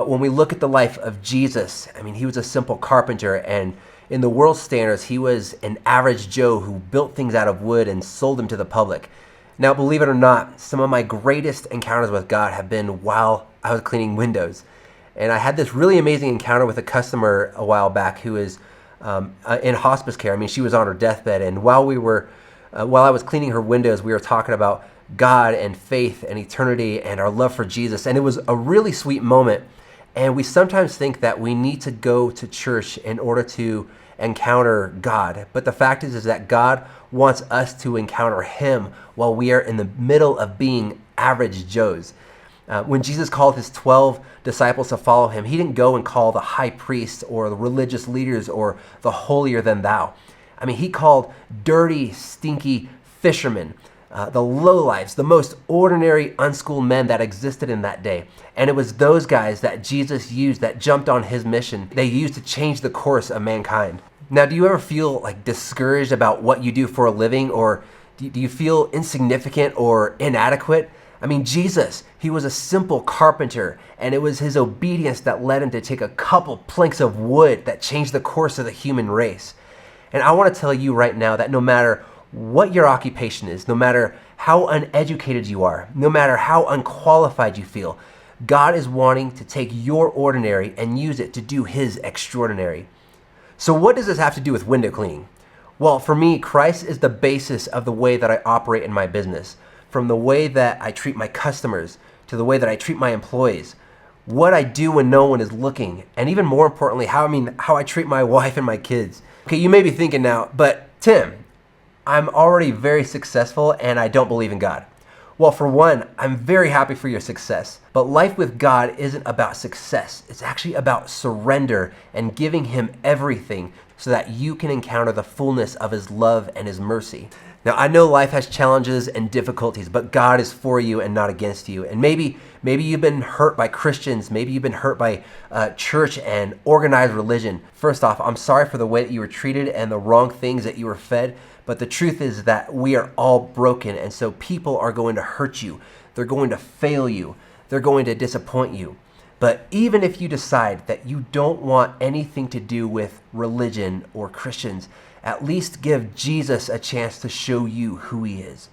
When we look at the life of Jesus, I mean, he was a simple carpenter, and in the world's standards, he was an average Joe who built things out of wood and sold them to the public. Now, believe it or not, some of my greatest encounters with God have been while I was cleaning windows. And I had this really amazing encounter with a customer a while back who is in hospice care. I mean, she was on her deathbed, and while I was cleaning her windows, we were talking about God and faith and eternity and our love for Jesus. And it was a really sweet moment. And we sometimes think that we need to go to church in order to encounter God. But the fact is that God wants us to encounter him while we are in the middle of being average Joes. When Jesus called his 12 disciples to follow him, he didn't go and call the high priest or the religious leaders or the holier than thou. I mean, he called dirty, stinky fishermen, the lowlifes, the most ordinary, unschooled men that existed in that day. And it was those guys that Jesus used that jumped on his mission. They used to change the course of mankind. Now, do you ever feel like discouraged about what you do for a living, or do you feel insignificant or inadequate? I mean, Jesus, he was a simple carpenter, and it was his obedience that led him to take a couple planks of wood that changed the course of the human race. And I want to tell you right now that no matter what your occupation is, no matter how uneducated you are, no matter how unqualified you feel, God is wanting to take your ordinary and use it to do his extraordinary. So what does this have to do with window cleaning? Well, for me, Christ is the basis of the way that I operate in my business. From the way that I treat my customers to the way that I treat my employees, what I do when no one is looking, and even more importantly, how I treat my wife and my kids. Okay, you may be thinking now, but Tim, I'm already very successful and I don't believe in God. Well, for one, I'm very happy for your success, but life with God isn't about success. It's actually about surrender and giving him everything so that you can encounter the fullness of his love and his mercy. Now, I know life has challenges and difficulties, but God is for you and not against you. And maybe you've been hurt by Christians. Maybe you've been hurt by church and organized religion. First off, I'm sorry for the way that you were treated and the wrong things that you were fed. But the truth is that we are all broken. And so people are going to hurt you. They're going to fail you. They're going to disappoint you. But even if you decide that you don't want anything to do with religion or Christians, at least give Jesus a chance to show you who he is.